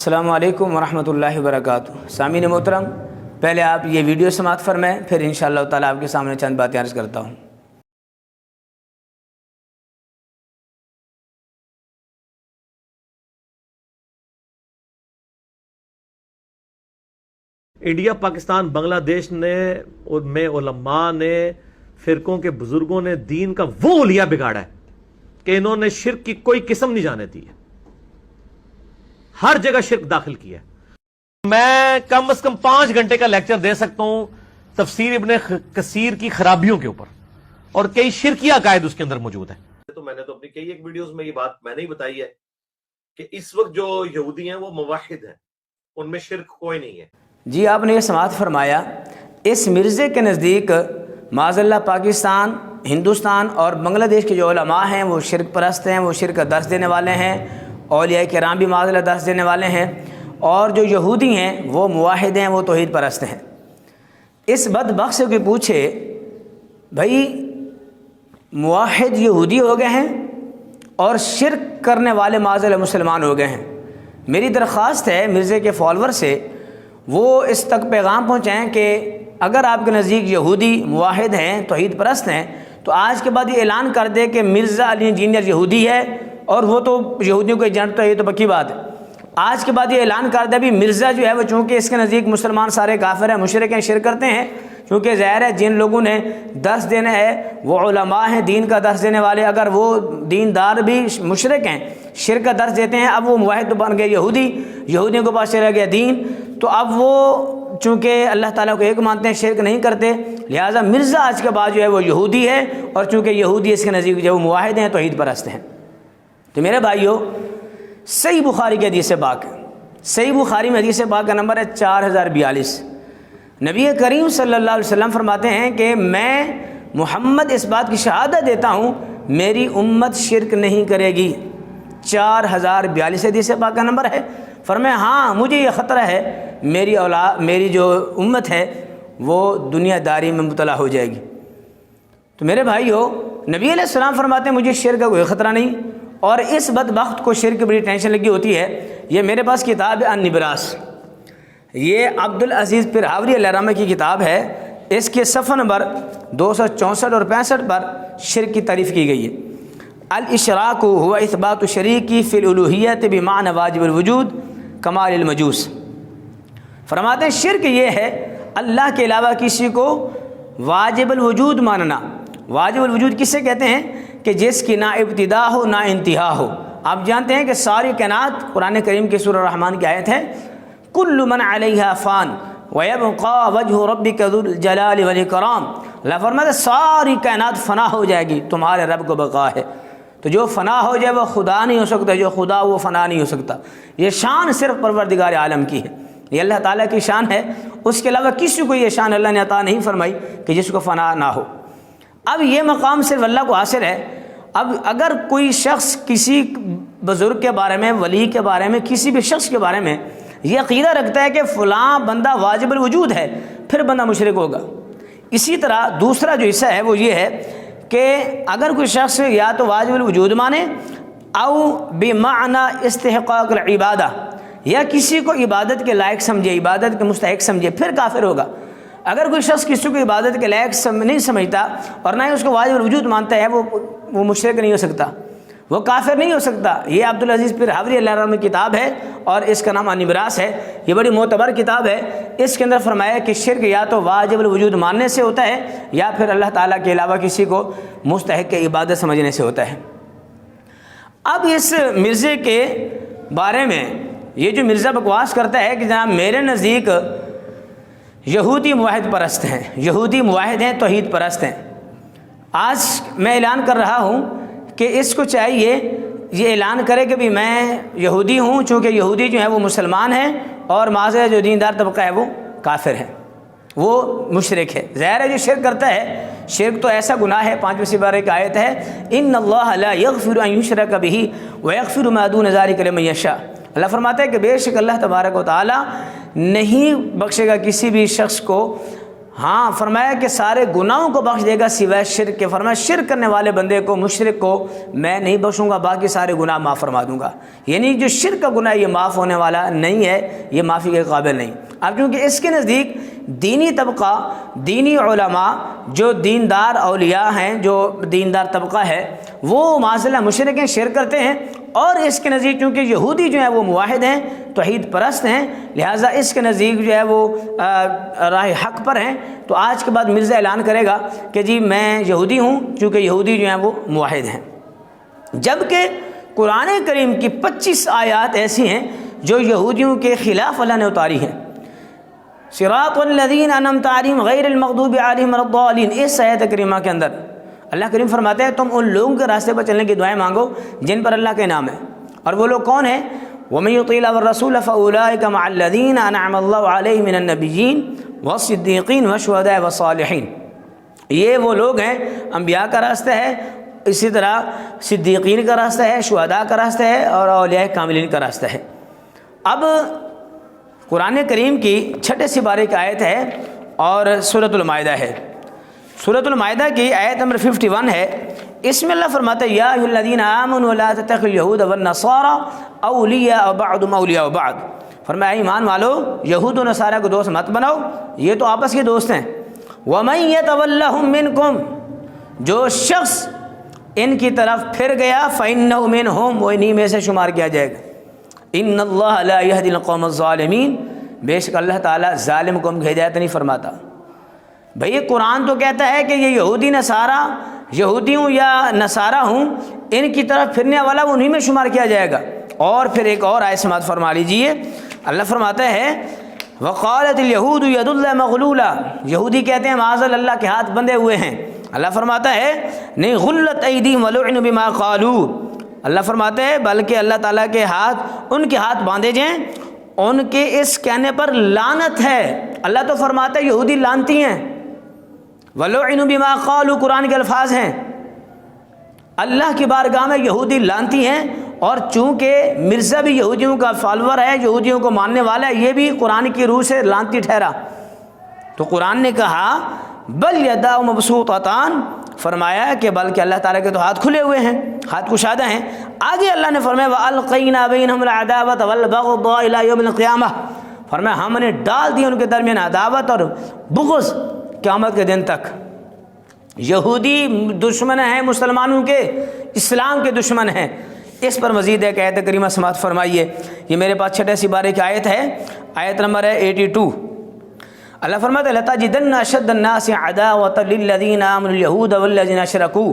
السلام علیکم ورحمۃ اللہ وبرکاتہ۔ سامعین محترم، پہلے آپ یہ ویڈیو سماعت فرمائیں، پھر انشاءاللہ تعالیٰ آپ کے سامنے چند باتیں عرض کرتا ہوں۔ انڈیا، پاکستان، بنگلہ دیش میں علماء نے، فرقوں کے بزرگوں نے دین کا وہ حلیہ بگاڑا ہے کہ انہوں نے شرک کی کوئی قسم نہیں جانے دی ہے، ہر جگہ شرک داخل کیا ہے۔ میں کم از کم 5 گھنٹے کا لیکچر دے سکتا ہوں تفسیر ابن کثیر کی خرابیوں کے اوپر، اور کئی شرکی عقائد اس کے اندر موجود ہیں۔ تو میں نے تو اپنی کئی ایک ویڈیوز میں یہ بات میں نے ہی بتائی ہے کہ اس وقت جو یہودی ہیں وہ موحد ہیں، ان میں شرک کوئی نہیں ہے۔ جی، آپ نے یہ سماعت فرمایا، اس مرزے کے نزدیک معاذ اللہ پاکستان، ہندوستان اور بنگلہ دیش کے جو علماء ہیں وہ شرک پرست ہیں، وہ شرک کا درس دینے والے ہیں، اولیاء کرام بھی معاذ اللہ درس دینے والے ہیں، اور جو یہودی ہیں وہ موحد ہیں، وہ توحید پرست ہیں۔ اس بدبخت سے کوئی پوچھے بھائی موحد یہودی ہو گئے ہیں اور شرک کرنے والے معاذ اللہ مسلمان ہو گئے ہیں، میری درخواست ہے مرزے کے فالوور سے وہ اس تک پیغام پہنچائیں کہ اگر آپ کے نزدیک یہودی موحد ہیں، توحید پرست ہیں، تو آج کے بعد یہ اعلان کر دے کہ مرزا علی انجینئر یہودی ہے، اور وہ تو یہودیوں کو جانتا ہے، یہ تو پکی بات ہے۔ آج کے بعد یہ اعلان کر دے بھی مرزا جو ہے وہ چونکہ اس کے نزدیک مسلمان سارے کافر ہیں، مشرک ہیں، شرک کرتے ہیں، کیونکہ ظاہر ہے جن لوگوں نے درس دینا ہے وہ علماء ہیں، دین کا درس دینے والے، اگر وہ دیندار بھی مشرک ہیں، شرک کا درس دیتے ہیں، اب وہ موحد بن گئے یہودیوں کے پاس چلا گیا دین، تو اب وہ چونکہ اللہ تعالیٰ کو ایک مانتے ہیں، شرک نہیں کرتے، لہٰذا مرزا آج کے بعد جو ہے وہ یہودی ہے، اور چونکہ یہودی اس کے نزدیک جو وہ موحد ہیں، توحید پرست ہیں۔ تو میرے بھائیو، صحیح بخاری کی حدیث پاک، صحیح بخاری میں حدیث پاک کا نمبر ہے 4042۔ نبی کریم صلی اللہ علیہ وسلم فرماتے ہیں کہ میں محمد اس بات کی شہادت دیتا ہوں میری امت شرک نہیں کرے گی۔ 4042 حدیث پاک کا نمبر ہے۔ فرمایا ہاں مجھے یہ خطرہ ہے میری جو امت ہے وہ دنیا داری میں مبتلا ہو جائے گی۔ تو میرے بھائیو، نبی علیہ السلام فرماتے ہیں مجھے شرک کا کوئی خطرہ نہیں، اور اس بدبخت کو شرک کی بڑی ٹینشن لگی ہوتی ہے۔ یہ میرے پاس کتاب ہے النبراس، یہ عبدالعزیز پرہاوری علیہ رحمہ کی کتاب ہے، اس کے صفحہ نمبر 264 اور 65 پر شرک کی تعریف کی گئی ہے۔ الاشراک هو اثبات شریکی فی الالوہیت بمعنی واجب الوجود کمال المجوس۔ فرماتے ہیں شرک یہ ہے اللہ کے علاوہ کسی کو واجب الوجود ماننا۔ واجب الوجود کسے کہتے ہیں؟ کہ جس کی نہ ابتدا ہو نہ انتہا ہو۔ آپ جانتے ہیں کہ ساری کائنات، قرآن کریم کی سورہ الرحمن کی آیت ہے، کل من علیہا فان ویبقى وجہ ربک ذو الجلال والاکرام۔ اللہ فرماتا ہے ساری کائنات فنا ہو جائے گی، تمہارے رب کو بقا ہے۔ تو جو فنا ہو جائے وہ خدا نہیں ہو سکتا، جو خدا وہ فنا نہیں ہو سکتا۔ یہ شان صرف پروردگار عالم کی ہے، یہ اللہ تعالیٰ کی شان ہے، اس کے علاوہ کسی کو یہ شان اللہ نے عطا نہیں فرمائی کہ جس کو فنا نہ ہو۔ اب یہ مقام صرف اللہ کو حاصل ہے۔ اب اگر کوئی شخص کسی بزرگ کے بارے میں، ولی کے بارے میں، کسی بھی شخص کے بارے میں یہ عقیدہ رکھتا ہے کہ فلاں بندہ واجب الوجود ہے، پھر بندہ مشرک ہوگا۔ اسی طرح دوسرا جو حصہ ہے وہ یہ ہے کہ اگر کوئی شخص یا تو واجب الوجود مانے او بمعنی استحقاق العبادہ، یا کسی کو عبادت کے لائق سمجھے، عبادت کے مستحق سمجھے، پھر کافر ہوگا۔ اگر کوئی شخص کسی کو عبادت کے لائق نہیں سمجھتا اور نہ ہی اس کو واجب الوجود مانتا ہے، وہ مشرک نہیں ہو سکتا، وہ کافر نہیں ہو سکتا۔ یہ عبدالعزیز پرہاوری علیہ رحمہ کی کتاب ہے، اور اس کا نام النبراس ہے۔ یہ بڑی معتبر کتاب ہے۔ اس کے اندر فرمایا کہ شرک یا تو واجب الوجود ماننے سے ہوتا ہے، یا پھر اللہ تعالیٰ کے علاوہ کسی کو مستحق عبادت سمجھنے سے ہوتا ہے۔ اب اس مرزے کے بارے میں یہ جو مرزا بکواس کرتا ہے کہ جناب میرے نزدیک یہودی موحد پرست ہیں، یہودی موحد ہیں، توحید پرست ہیں، آج میں اعلان کر رہا ہوں کہ اس کو چاہیے یہ اعلان کرے کہ بھی میں یہودی ہوں، چونکہ یہودی جو ہیں وہ مسلمان ہیں، اور معاذ جو دیندار طبقہ ہے وہ کافر ہے، وہ مشرک ہے۔ ظاہر ہے جو شرک کرتا ہے، شرک تو ایسا گناہ ہے، 5ویں سپارے کی آیت ہے، ان اللہ لا یغفر ان یشرک بہ ویغفر ما دون ذلک لمن یشاء۔ اللہ فرماتا ہے کہ بے شک اللہ تبارک و تعالی نہیں بخشے گا کسی بھی شخص کو ہاں فرمایا کہ سارے گناہوں کو بخش دے گا سوائے شرک کے. فرمایا شرک کرنے والے بندے کو, مشرک کو میں نہیں بخشوں گا, باقی سارے گناہ معاف فرما دوں گا. یعنی جو شرک کا گناہ یہ معاف ہونے والا نہیں ہے, یہ معافی کے قابل نہیں. اب کیونکہ اس کے نزدیک دینی طبقہ, دینی علماء, جو دیندار اولیاء ہیں, جو دیندار طبقہ ہے, وہ معاذاللہ مشرک ہیں, شرک کرتے ہیں. اور اس کے نزدیک چونکہ یہودی جو ہیں وہ موحد ہیں, توحید پرست ہیں, لہٰذا اس کے نزدیک جو ہے وہ راہ حق پر ہیں. تو آج کے بعد مرزا اعلان کرے گا کہ جی میں یہودی ہوں, چونکہ یہودی جو ہیں وہ موحد ہیں. جبکہ قرآن کریم کی 25 آیات ایسی ہیں جو یہودیوں کے خلاف اللہ نے اتاری ہیں. صراط الذین انعمت علیہم غیر المغضوب علیہم ولا الضالین, اس آیت کریمہ کے اندر اللہ کریم فرماتے ہیں تم ان لوگوں کے راستے پر چلنے کی دعائیں مانگو جن پر اللہ کا انعام ہے. اور وہ لوگ کون ہیں؟ وَمَن يُطِعِ اللَّهَ وَالرَّسُولَ فَأُولَٰئِكَ مَعَ الَّذِينَ أَنْعَمَ اللَّهُ عَلَيْهِم مِّنَ النَّبِيِّينَ وَالصِّدِّيقِينَ وَالشُّهَدَاءِ وَالصَّالِحِينَ. یہ وہ لوگ ہیں, انبیاء کا راستہ ہے, اسی طرح صدیقین کا راستہ ہے, شہداء کا راستہ ہے, اور اولیاء کاملین کا راستہ ہے. اب قرآن کریم کی 6 سپارے کی آیت ہے اور سورۃ المائدہ ہے. سورۃ المائدہ کی آیت نمبر 51 ہے. اس میں اللہ فرماتا ہے یا ایھا الذین آمنوا لا تتخذوا اليهود والنصارى اولیاء بعضهم اولیاء بعض. فرمایا ایمان والو یہود و نصارہ کو دوست مت بناؤ, یہ تو آپس کے دوست ہیں. ومن يتولهم منکم, جو شخص ان کی طرف پھر گیا فإنه منهم, وہ انہی میں سے شمار کیا جائے گا. ان اللہ لا يهدي القوم الظالمین, بے شک اللہ تعالیٰ ظالم قوم کو ہدایت نہیں فرماتا. بھئی قرآن تو کہتا ہے کہ یہ یہودی نصارہ, یہودی ہوں یا نصارہ ہوں, ان کی طرف پھرنے والا وہ انہی میں شمار کیا جائے گا. اور پھر ایک اور آیت سماعت فرما لیجئے, اللہ فرماتا ہے وقالت اليہود ید اللہ مغلولہ, یہودی کہتے ہیں معاذ اللہ کے ہاتھ بندھے ہوئے ہیں. اللہ فرماتا ہے نہیں غلت ایدیہم ولعنوا بما قالوا, اللہ فرماتے ہیں بلکہ اللہ تعالیٰ کے ہاتھ, ان کے ہاتھ باندھے جائیں ان کے اس کہنے پر لعنت ہے. اللہ تو فرماتا ہے یہودی لعنتی ہیں, وَلُعِنُوا بِمَا قَالُوا قرآن کے الفاظ ہیں. اللہ کی بارگاہ میں یہودی لعنتی ہیں, اور چونکہ مرزا بھی یہودیوں کا فالور ہے, یہودیوں کو ماننے والا ہے, یہ بھی قرآن کی روح سے لعنتی ٹھہرا. تو قرآن نے کہا بل یداہ مبسوطتان, فرمایا کہ بلکہ اللہ تعالیٰ کے تو ہاتھ کھلے ہوئے ہیں, ہاتھ کشادہ ہیں. آگے اللہ نے فرمایا وَأَلْقَيْنَا بَيْنَهُمُ الْعَدَاوَةَ وَالْبَغْضَاءَ إِلَىٰ يَوْمِ الْقِيَامَةِ, فرمایا ہم نے ڈال دی ان کے درمیان عداوت اور بغض قیامت کے دن تک. یہودی دشمن ہیں مسلمانوں کے, اسلام کے دشمن ہیں. اس پر مزید ایک آیت کریمہ سماعت فرمائیے. یہ میرے پاس 6 سپارے کی آیت ہے, آیت نمبر ہے 82. اللہ فرماتا ہے لَتَجِدَنَّ أَشَدَّ النَّاسِ عَدَاوَةً لِلَّذِينَ آمَنُوا الْيَهُودَ وَالَّذِينَ أَشْرَكُوا,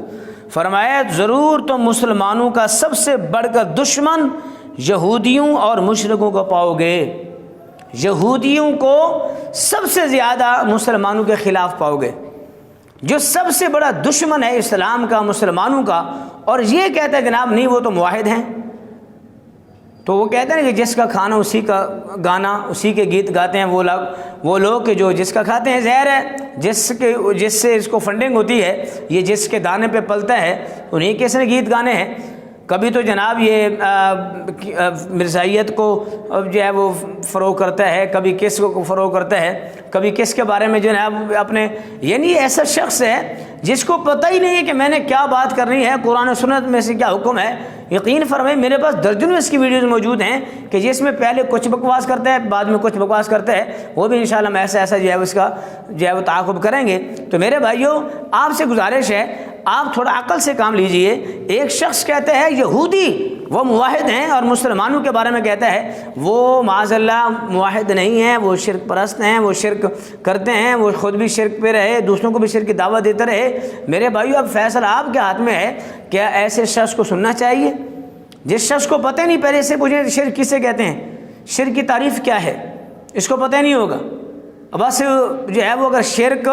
فرمایا ضرور تو مسلمانوں کا سب سے بڑھ کر دشمن یہودیوں اور مشرکوں کو پاؤ گے. یہودیوں کو سب سے زیادہ مسلمانوں کے خلاف پاؤ گے. جو سب سے بڑا دشمن ہے اسلام کا, مسلمانوں کا, اور یہ کہتا ہے جناب نہیں وہ تو موحد ہیں. تو وہ کہتے ہیں کہ جس کا کھانا اسی کا گانا, اسی کے گیت گاتے ہیں وہ لوگ کہ جو جس کا کھاتے ہیں زہر ہے, جس سے اس کو فنڈنگ ہوتی ہے, یہ جس کے دانے پہ پلتا ہے انہیں کس نے گیت گانے ہیں. کبھی تو جناب یہ مرزائیت کو جو ہے وہ فروغ کرتا ہے, کبھی کس کو فروغ کرتا ہے, کبھی کس کے بارے میں جو ہے اپنے, یعنی ایسا شخص ہے جس کو پتہ ہی نہیں ہے کہ میں نے کیا بات کرنی ہے, قرآن و سنت میں سے کیا حکم ہے. یقین فرمائیں میرے پاس درجنوں اس کی ویڈیوز موجود ہیں کہ جس میں پہلے کچھ بکواس کرتا ہے, بعد میں کچھ بکواس کرتا ہے. وہ بھی انشاءاللہ ہم ایسا جو ہے اس کا جو ہے وہ تعاقب کریں گے. تو میرے بھائیوں آپ سے گزارش ہے آپ تھوڑا عقل سے کام لیجئے. ایک شخص کہتا ہے یہودی وہ موحد ہیں, اور مسلمانوں کے بارے میں کہتا ہے وہ معاذ اللہ موحد نہیں ہیں, وہ شرک پرست ہیں, وہ شرک کرتے ہیں, وہ خود بھی شرک پہ رہے, دوسروں کو بھی شرک کی دعوت دیتے رہے. میرے بھائیو اب فیصلہ آپ کے ہاتھ میں ہے. کیا ایسے شخص کو سننا چاہیے جس شخص کو پتہ نہیں, پہلے سے پوچھیں شرک کسے کہتے ہیں, شرک کی تعریف کیا ہے, اس کو پتہ نہیں ہوگا. بس جو ہے وہ اگر شرک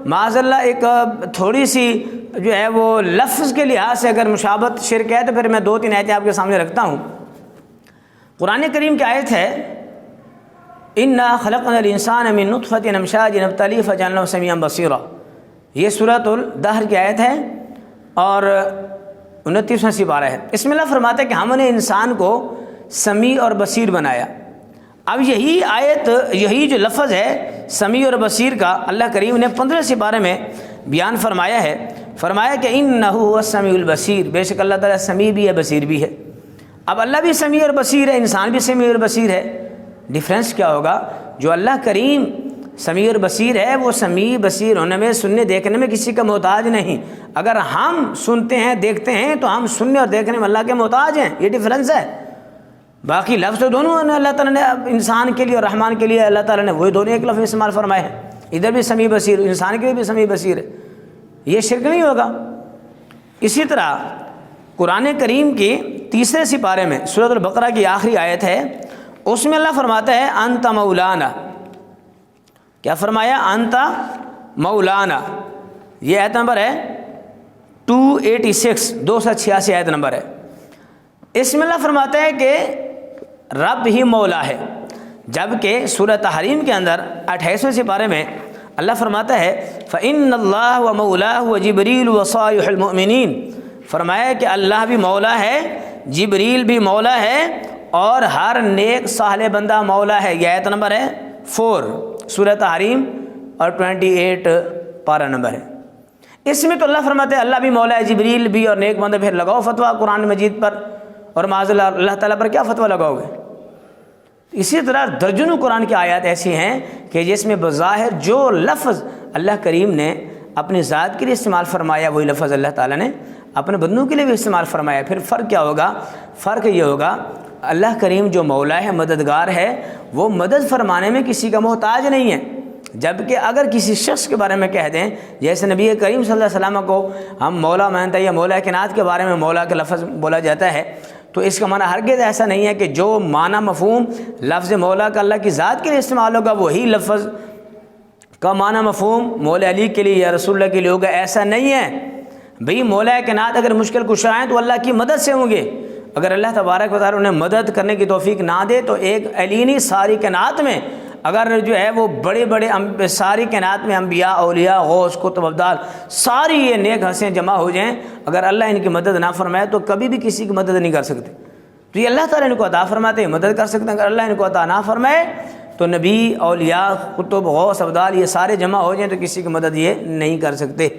معاذ اللہ ایک تھوڑی سی جو ہے وہ لفظ کے لحاظ سے اگر مشابہت شرک ہے, تو پھر میں 2-3 آیتیں آپ کے سامنے رکھتا ہوں. قرآن کریم کی آیت ہے اِنَّا خَلَقْنَا الْإِنسَانَ مِن نُطْفَةٍ أَمْشَاجٍ نَبْتَلِيهِ فَجَعَلْنَاهُ سَمِيعًا بَصِيرًا. یہ سورۃ الدہر کی آیت ہے اور 29واں سپارہ ہے. اس میں اللہ فرماتا ہے کہ ہم نے انسان کو سمیع اور بصیر بنایا. اب یہی آیت, یہی جو لفظ ہے سمیع اور بصیر کا اللہ کریم نے 15 سپارے میں بیان فرمایا ہے. فرمایا کہ انہ هو السمیع البصیر، بے شک اللہ تعالیٰ سمیع بھی ہے بصیر بھی ہے. اب اللہ بھی سمیع اور بصیر ہے، انسان بھی سمیع اور بصیر ہے. ڈیفرنس کیا ہوگا؟ جو اللہ کریم سمیع اور بصیر ہے وہ سمیع بصیر ہونے میں، سننے دیکھنے میں کسی کا محتاج نہیں. اگر ہم سنتے ہیں دیکھتے ہیں تو ہم سننے اور دیکھنے میں اللہ کے محتاج ہیں. یہ ڈیفرنس ہے. باقی لفظ تو دونوں اللہ تعالیٰ نے انسان کے لیے اور رحمان کے لیے اللہ تعالیٰ نے وہی دونوں ایک لفظ استعمال فرمائے ہیں. ادھر بھی سمیع بصیر، انسان کے لیے بھی سمیع بصیر ہے. یہ شرک نہیں ہوگا. اسی طرح قرآن کریم کی 3 سپارے میں سورۃ البقرہ کی آخری آیت ہے، اس میں اللہ فرماتا ہے انت مولانا. کیا فرمایا؟ انت مولانا. یہ آیت نمبر ہے 286، 286 آیت نمبر ہے. اس میں اللہ فرماتا ہے کہ رب ہی مولا ہے. جبکہ سورہ تحریم کے اندر 28ویں سپارے میں اللہ فرماتا ہے فَإِنَّ اللَّهَ وَمَوْلَاهُ وَجِبْرِيلُ وَصَالِحُ الْمُؤْمِنِينَ. فرمایا کہ اللہ بھی مولا ہے، جبریل بھی مولا ہے، اور ہر نیک صالح بندہ مولا ہے. یہ آیت نمبر ہے 4 سورہ تحریم اور 28 پارہ نمبر ہے. اس میں تو اللہ فرماتے ہیں اللہ بھی مولا ہے، جبریل بھی اور نیک بندہ. پھر لگاؤ فتویٰ قرآن مجید پر، اور معاذ اللہ تعالیٰ پر کیا فتویٰ لگاؤ گے؟ اسی طرح درجنوں قرآن کی آیات ایسی ہیں کہ جس میں بظاہر جو لفظ اللہ کریم نے اپنی ذات کے لیے استعمال فرمایا وہی لفظ اللہ تعالیٰ نے اپنے بندوں کے لیے بھی استعمال فرمایا. پھر فرق کیا ہوگا؟ فرق یہ ہوگا اللہ کریم جو مولا ہے، مددگار ہے، وہ مدد فرمانے میں کسی کا محتاج نہیں ہے. جبکہ اگر کسی شخص کے بارے میں کہہ دیں، جیسے نبی کریم صلی اللہ علیہ وسلم کو ہم مولا مانتے ہیں یا مولا کائنات کے بارے میں مولا کا لفظ بولا جاتا ہے، تو اس کا معنی ہرگز ایسا نہیں ہے کہ جو معنی مفہوم لفظ مولا کا اللہ کی ذات کے لیے استعمال ہوگا وہی لفظ کا معنی مفہوم مولا علی کے لیے یا رسول اللہ کے لیے ہوگا. ایسا نہیں ہے بھئی. مولا کائنات اگر مشکل کشا ہیں تو اللہ کی مدد سے ہوں گے. اگر اللہ تبارک و تعالیٰ انہیں مدد کرنے کی توفیق نہ دے تو ایک علی نہیں ساری کائنات میں اگر جو ہے وہ بڑے بڑے ساری کائنات میں انبیاء، اولیاء، غوث، قطب، ابدال ساری یہ نیک ہنسیں جمع ہو جائیں، اگر اللہ ان کی مدد نہ فرمائے تو کبھی بھی کسی کی مدد نہیں کر سکتے. تو یہ اللہ تعالیٰ ان کو عطا فرماتے ہیں، مدد کر سکتے ہیں. اگر اللہ ان کو عطا نہ فرمائے تو نبی، اولیاء، قطب، غوث، ابدال یہ سارے جمع ہو جائیں تو کسی کی مدد یہ نہیں کر سکتے.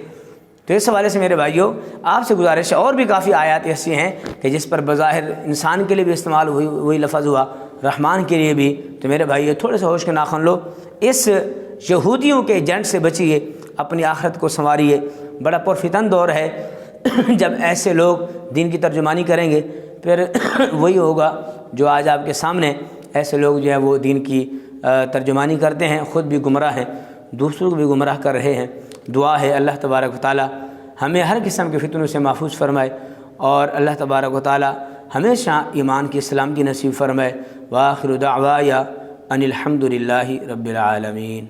تو اس حوالے سے میرے بھائیوں آپ سے گزارش ہے، اور بھی کافی آیات ایسی ہیں کہ جس پر بظاہر انسان کے لیے بھی استعمال وہی لفظ ہوا، رحمان کے لیے بھی. تو میرے بھائیو تھوڑے سے ہوش کے ناخن لو، اس یہودیوں کے ایجنٹ سے بچیے، اپنی آخرت کو سنواریے. بڑا پرفتن دور ہے جب ایسے لوگ دین کی ترجمانی کریں گے. پھر وہی ہوگا جو آج آپ کے سامنے ایسے لوگ جو ہے وہ دین کی ترجمانی کرتے ہیں، خود بھی گمراہ ہیں، دوسروں کو بھی گمراہ کر رہے ہیں. دعا ہے اللہ تبارک و تعالی ہمیں ہر قسم کے فتنوں سے محفوظ فرمائے، اور اللہ تبارک و تعالی ہمیشہ ایمان کی سلامتی نصیب فرمائے. وآخر دعوایا ان الحمد للہ رب العالمین.